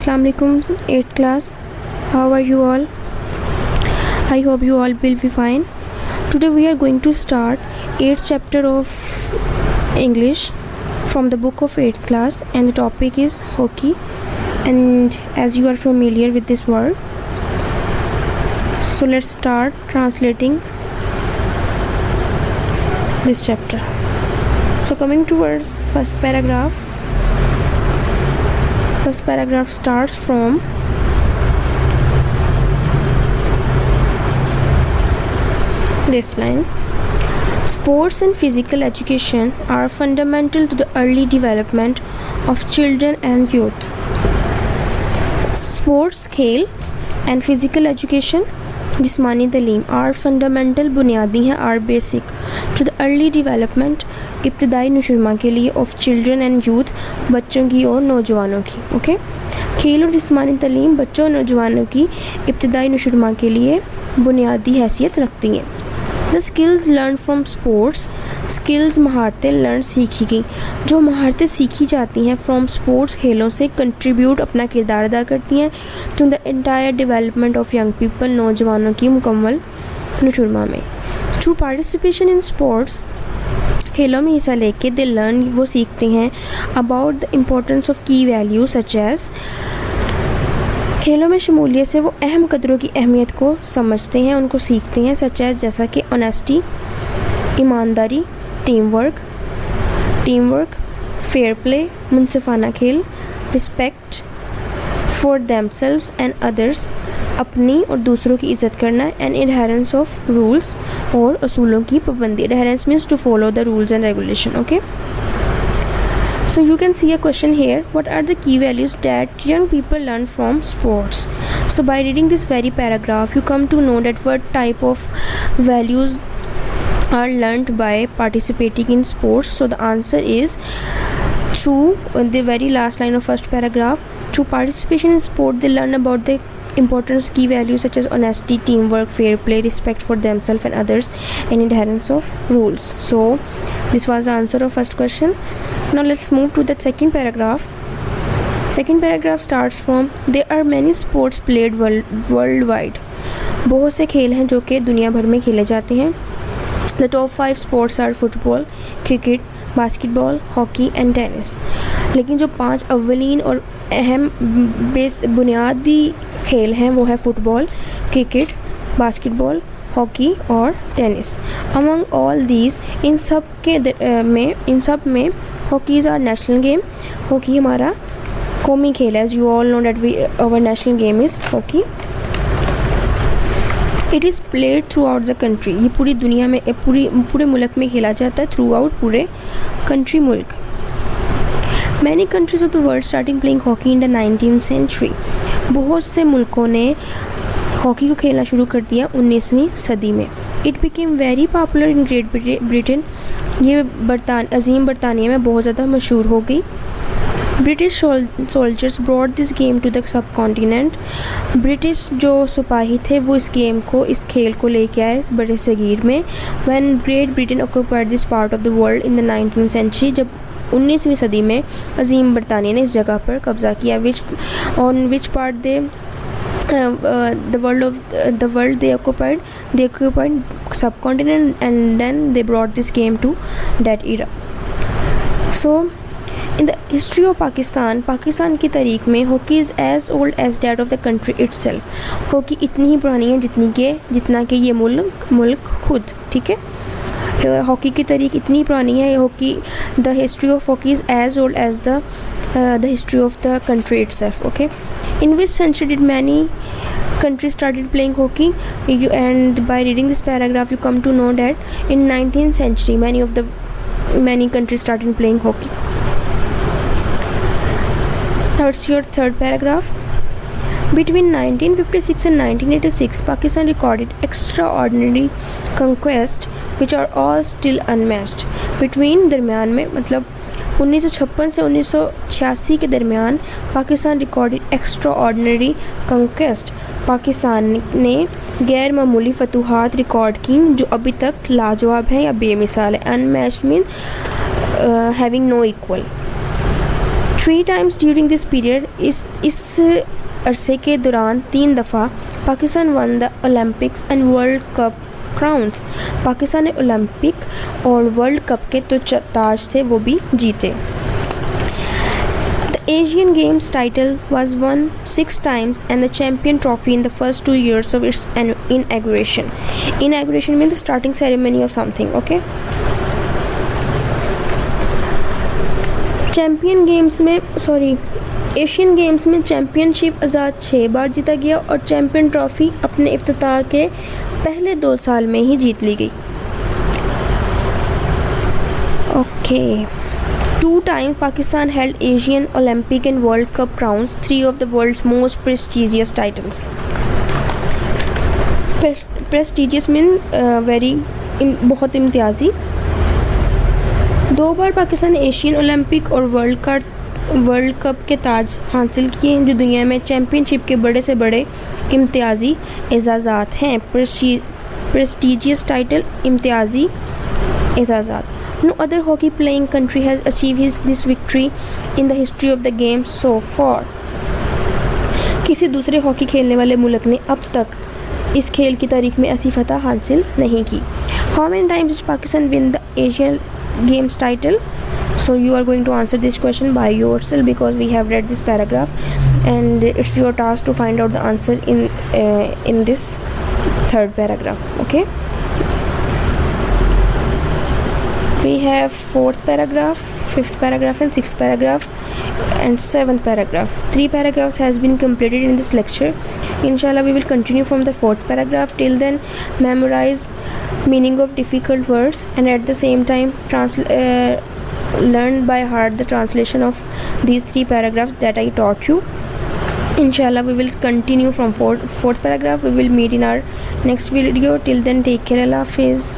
Assalamualaikum 8th class. How are you all? I hope you all will be fine. Today we are going to start 8th chapter of English from the book of 8th class, and the topic is hockey. And as you are familiar with this word, so let's start translating this chapter. So coming towards first paragraph. First paragraph starts from this line. Sports and physical education are fundamental to the early development of children and youth. Sports, खेल and physical education जिस्मानी तालीम are fundamental बुनियादी हैं are basic to the early development इब्तदाई नशुरमा के लिए of children and youth बच्चों की और नौजवानों की. ओके, खेल और जिस्मानी तालीम बच्चों और नौजवानों की इब्तदाई नशुरमा के लिए बुनियादी हैसियत रखती हैं. The skills learn from sports, skills महारतें लर्न सीखी गई. जो महारतें सीखी जाती हैं फ्राम स्पोर्ट्स खेलों से कंट्रीब्यूट अपना किरदार अदा करती हैं to the entire development of young people नौजवानों की मुकम्मल नशुरमा में. थ्रू पार्टिसिपेशन इन स्पोर्ट्स खेलों में हिस्सा लेके दे लर्न वो सीखते हैं अबाउट द इम्पोर्टेंस ऑफ की वैल्यू सच एज खेलों में शमूलियत से वो अहम कदरों की अहमियत को समझते हैं उनको सीखते हैं सच एज जैसा कि ऑनेस्टी ईमानदारी टीम वर्क फेयर प्ले मुनसिफाना खेल respect for themselves and others अपनी और दूसरों की इज़्ज़त करना एंड एडहेरेंस ऑफ रूल्स और असूलों की पाबंदी. Adherence means to follow the rules and regulation. Okay, so you can see a question here, what are the key values that young people learn from sports? So by reading this very paragraph you come to know that what type of values are learned by participating in sports. So the answer is through the very last line of first paragraph. Through participation in sport they learn about the importance key values such as honesty, teamwork, fair play, respect for themselves and others and adherence of rules. So this was the answer of first question. Now let's move to the second paragraph. Second paragraph starts from there are many sports played worldwide. बहुत से खेल हैं जो कि दुनिया भर में खेले जाते हैं. The top 5 sports are football, cricket, basketball, hockey and tennis. लेकिन जो 5 अव्वलीन और अहम बुनियादी खेल हैं वो है फुटबॉल, क्रिकेट, बास्केटबॉल, हॉकी और टेनिस. अमंग ऑल दीज इन सब में hockey is our national game. Hockey हमारा कौमी खेल है. As you all know that our national game is hockey. It is played throughout the country. ये पूरी दुनिया में पूरे मुल्क में खेला जाता है. थ्रू आउट पूरे कंट्री मुल्क. Many countries of the world starting playing hockey in the 19th century. बहुत से मुल्कों ने हॉकी को खेलना शुरू कर दिया 19वीं सदी में. It became very popular in Great Britain. ये अजीम बरतानिया में बहुत ज़्यादा मशहूर हो गई. British soldiers brought this game to the subcontinent. British जो सिपाही थे वो इस खेल को लेके आए इस बड़े सगीर में. When Great Britain occupied this part of the world in the 19th century. जब 19वीं सदी में अजीम बरतानिया ने इस जगह पर कब्ज़ा किया. Which part the world they occupied subcontinent and then they brought this game to that era. So in the history of Pakistan की तारीख में hockey is as old as that of the country itself. Hockey इतनी ही पुरानी है जितना कि ये मुल्क खुद. ठीक है, हॉकी की तारीख इतनी पुरानी है. Hockey the history of hockey is as old as the history of the country itself. Okay, in which century did many countries started playing hockey? And by reading this paragraph you come to know that in 19th century many countries started playing hockey. That's your third paragraph. Between 1956 and 1986 Pakistan recorded extraordinary conquests which are all still unmatched. Between दरमियान में मतलब 1956 से 1986 के दरमियान Pakistan recorded extra ordinary conquest. Pakistan ने गैर मामूली फतूहात record की जो अभी तक लाजवाब है या बेमिसाल है. Unmatched mean having no equal. 3 times during this period, इस अरसे के दौरान 3 दफ़ा Pakistan one the Olympics and world cup crowns, Pakistan ने ओलंपिक और वर्ल्ड कप के तो ताज थे वो भी जीते। The Asian Games title was won 6 times and the champion trophy in the first 2 years of its inauguration. Inauguration means the starting ceremony of something, okay? Asian games में championship आज़ाद 6 बार जीता गया और चैम्पियन ट्रॉफ़ी अपने इफ्तिताह के पहले 2 साल में ही जीत ली गई। Okay. 2 times Pakistan held Asian, Olympic and World Cup crowns, 3 of the world's most prestigious titles. Prestigious mean बहुत इम्तियाजी। 2 बार पाकिस्तान ने एशियन, ओलंपिक और वर्ल्ड कप के ताज हासिल किए जो दुनिया में चैम्पियनशिप के बड़े से बड़े इम्तियाजी एजाज़ात हैं। प्रेस्टिजियस टाइटल, इम्तियाजी एजाज़ात। No other hockey playing country has achieved this victory in the history of the game so far. किसी दूसरे हॉकी खेलने वाले मुल्क ने अब तक इस खेल की तारीख में ऐसी फतह हासिल नहीं की। How many times did Pakistan win the Asian Games title? So you are going to answer this question by yourself because we have read this paragraph and it's your task to find out the answer in this third paragraph. Okay, we have 4th paragraph, 5th paragraph and 6th paragraph and 7th paragraph. 3 paragraphs has been completed in this lecture. Inshallah we will continue from the 4th paragraph. Till then memorize meaning of difficult words and at the same time learn by heart the translation of these 3 paragraphs that I taught you. Inshallah we will continue from 4th paragraph. We will meet in our next video. Till then take care. Allah Hafiz.